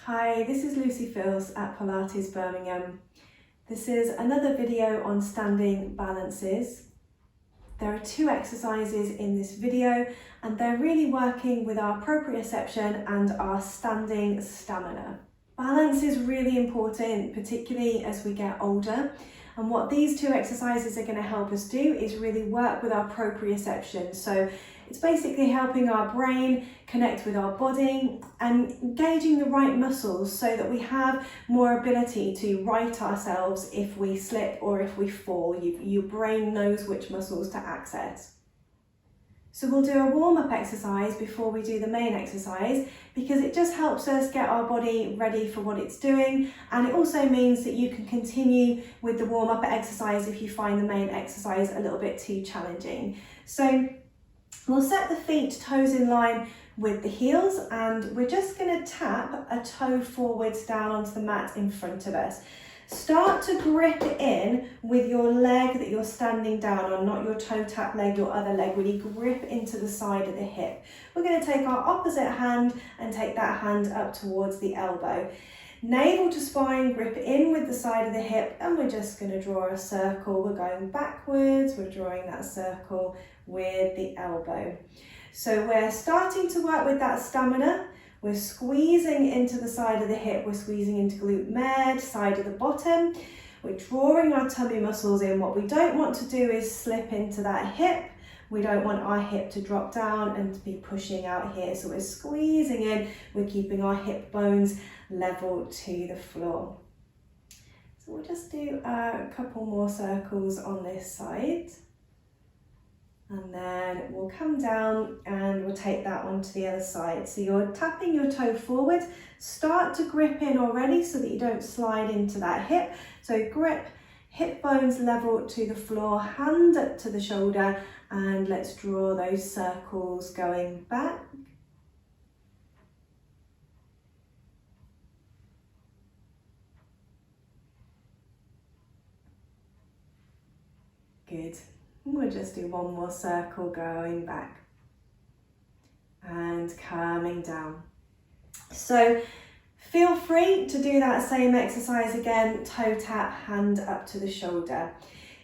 Hi, this is Filce at Pilates Birmingham. This is another video on standing balances. There are two exercises in this video and they're really working with our proprioception and our standing stamina. Balance is really important, particularly as we get older. And what these two exercises are going to help us do is really work with our proprioception. So it's basically helping our brain connect with our body and engaging the right muscles so that we have more ability to right ourselves if we slip or if we fall. Your brain knows which muscles to access. So we'll do a warm-up exercise before we do the main exercise because it just helps us get our body ready for what it's doing, and it also means that you can continue with the warm-up exercise if you find the main exercise a little bit too challenging. So we'll set the feet toes in line with the heels and we're just going to tap a toe forwards down onto the mat in front of us. Start to grip in with your leg that you're standing down on, not your toe tap leg, your other leg. Really grip into the side of the hip. We're going to take our opposite hand and take that hand up towards the elbow. Navel to spine, grip in with the side of the hip, and we're just going to draw a circle. We're going backwards, we're drawing that circle with the elbow. So we're starting to work with that stamina. We're squeezing into the side of the hip, we're squeezing into glute med, side of the bottom. We're drawing our tummy muscles in. What we don't want to do is slip into that hip. We don't want our hip to drop down and to be pushing out here. So we're squeezing in, we're keeping our hip bones level to the floor. So we'll just do a couple more circles on this side. And then we'll come down and we'll take that one to the other side. So you're tapping your toe forward, start to grip in already so that you don't slide into that hip. So grip, hip bones level to the floor, hand up to the shoulder, and let's draw those circles going back. Good. We'll just do one more circle going back and coming down. So feel free to do that same exercise again, toe tap, hand up to the shoulder.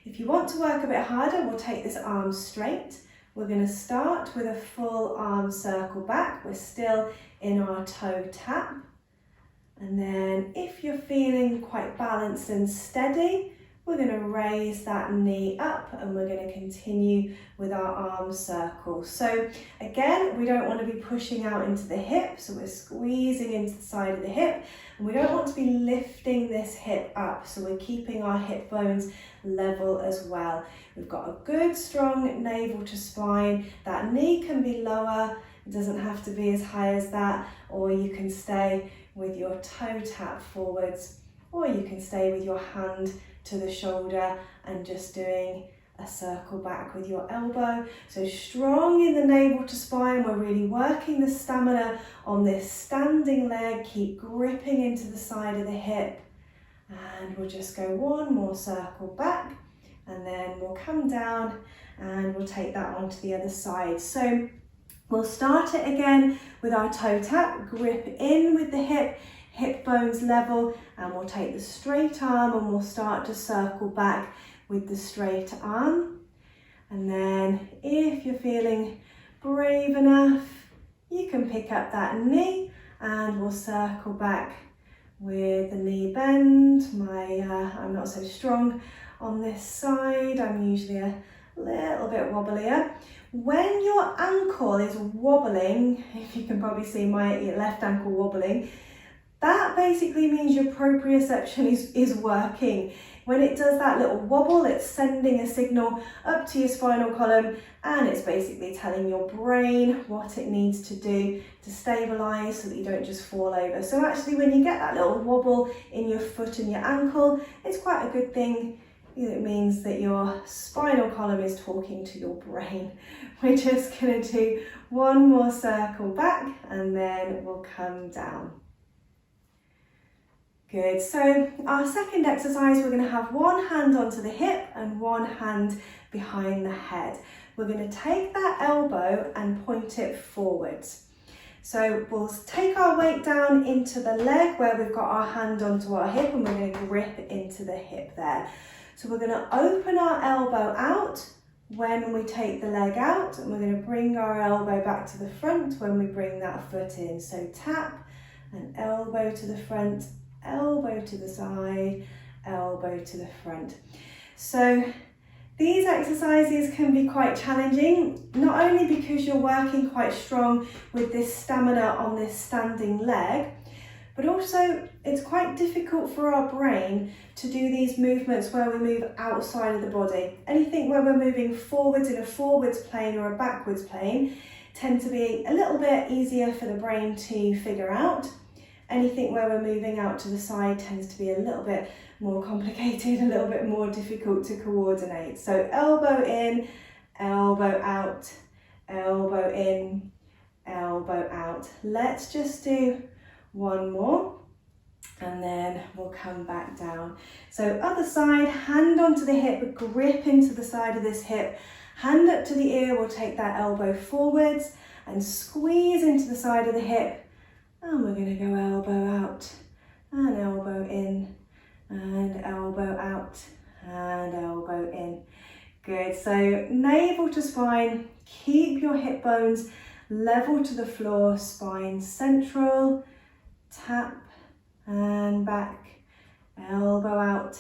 If you want to work a bit harder, we'll take this arm straight. We're going to start with a full arm circle back. We're still in our toe tap. And then if you're feeling quite balanced and steady, we're going to raise that knee up and we're going to continue with our arm circle. So again, we don't want to be pushing out into the hip, so we're squeezing into the side of the hip, and we don't want to be lifting this hip up, so we're keeping our hip bones level as well. We've got a good strong navel to spine. That knee can be lower, it doesn't have to be as high as that, or you can stay with your toe tap forwards, or you can stay with your hand to the shoulder and just doing a circle back with your elbow. So strong in the navel to spine, we're really working the stamina on this standing leg. Keep gripping into the side of the hip, and we'll just go one more circle back, and then we'll come down and we'll take that on to the other side. So we'll start it again with our toe tap, grip in with the hip bones level, and we'll take the straight arm and we'll start to circle back with the straight arm. And then if you're feeling brave enough, you can pick up that knee and we'll circle back with the knee bend. I'm not so strong on this side, I'm usually a little bit wobblier. When your ankle is wobbling, if you can probably see my left ankle wobbling, that basically means your proprioception is working. When it does that little wobble, it's sending a signal up to your spinal column, and it's basically telling your brain what it needs to do to stabilize so that you don't just fall over. So actually when you get that little wobble in your foot and your ankle, it's quite a good thing. It means that your spinal column is talking to your brain. We're just going to do one more circle back and then we'll come down. Good, so our second exercise, we're going to have one hand onto the hip and one hand behind the head. We're going to take that elbow and point it forwards. So we'll take our weight down into the leg where we've got our hand onto our hip, and we're going to grip into the hip there. So we're going to open our elbow out when we take the leg out, and we're going to bring our elbow back to the front when we bring that foot in. So tap and elbow to the front, elbow to the side, elbow to the front. So these exercises can be quite challenging, not only because you're working quite strong with this stamina on this standing leg, but also it's quite difficult for our brain to do these movements where we move outside of the body. Anything where we're moving forwards in a forwards plane or a backwards plane tend to be a little bit easier for the brain to figure out. Anything where we're moving out to the side tends to be a little bit more complicated, a little bit more difficult to coordinate. So elbow in, elbow out, elbow in, elbow out. Let's just do one more and then we'll come back down. So other side, hand onto the hip, grip into the side of this hip, hand up to the ear, we'll take that elbow forwards and squeeze into the side of the hip. And we're going to go elbow out and elbow in and elbow out and elbow in. Good, so navel to spine, keep your hip bones level to the floor, spine central, tap and back, elbow out,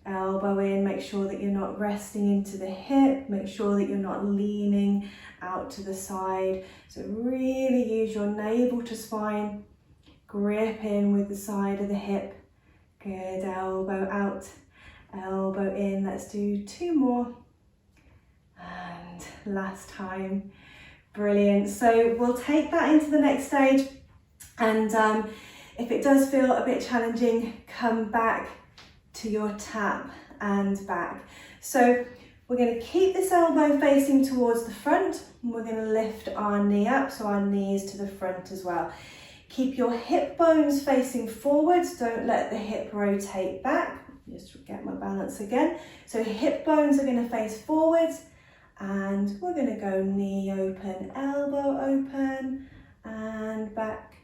elbow in. Make sure that you're not resting into the hip, make sure that you're not leaning out to the side. So really use your navel to spine, grip in with the side of the hip. Good, elbow out, elbow in. Let's do two more. And last time. Brilliant. So we'll take that into the next stage. And if it does feel a bit challenging, come back to your tap and back. So we're going to keep this elbow facing towards the front, and we're going to lift our knee up, so our knee is to the front as well. Keep your hip bones facing forwards, don't let the hip rotate back. Just get my balance again. So hip bones are going to face forwards, and we're going to go knee open, elbow open, and back.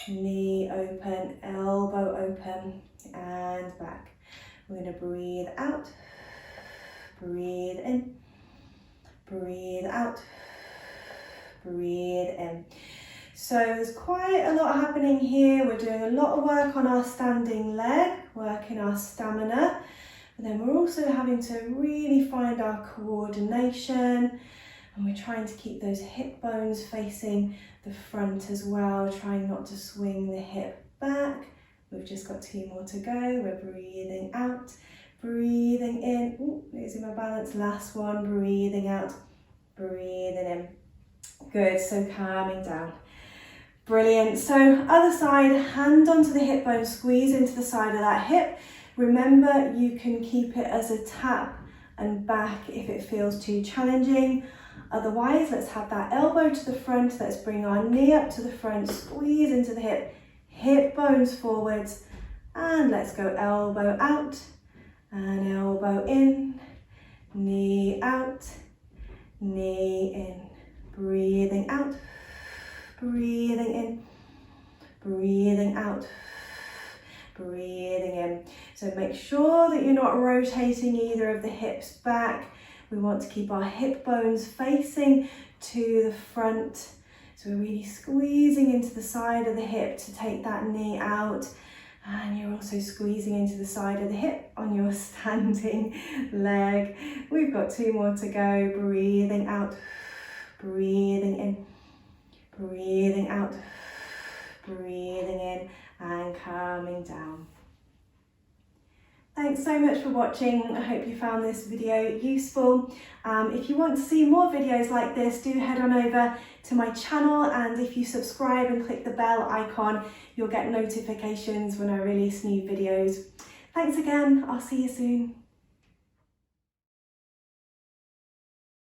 Knee open, elbow open, and back. We're going to breathe out. Breathe in, breathe out, breathe in. So there's quite a lot happening here. We're doing a lot of work on our standing leg, working our stamina, but then we're also having to really find our coordination, and we're trying to keep those hip bones facing the front as well, trying not to swing the hip back. We've just got two more to go. We're breathing out. Breathing in, ooh, losing my balance, last one, breathing out, breathing in. Good, so calming down. Brilliant, so other side, hand onto the hip bone, squeeze into the side of that hip. Remember, you can keep it as a tap and back if it feels too challenging. Otherwise, let's have that elbow to the front, let's bring our knee up to the front, squeeze into the hip, hip bones forwards, and let's go elbow out, and elbow in, knee out, knee in, breathing out, breathing in, breathing out, breathing in. So make sure that you're not rotating either of the hips back. We want to keep our hip bones facing to the front. So we're really squeezing into the side of the hip to take that knee out. And you're also squeezing into the side of the hip on your standing leg. We've got two more to go. Breathing out, breathing in, breathing out, breathing in, and calming down. Thanks so much for watching. I hope you found this video useful. If you want to see more videos like this, do head on over to my channel, and if you subscribe and click the bell icon, you'll get notifications when I release new videos. Thanks again. I'll see you soon.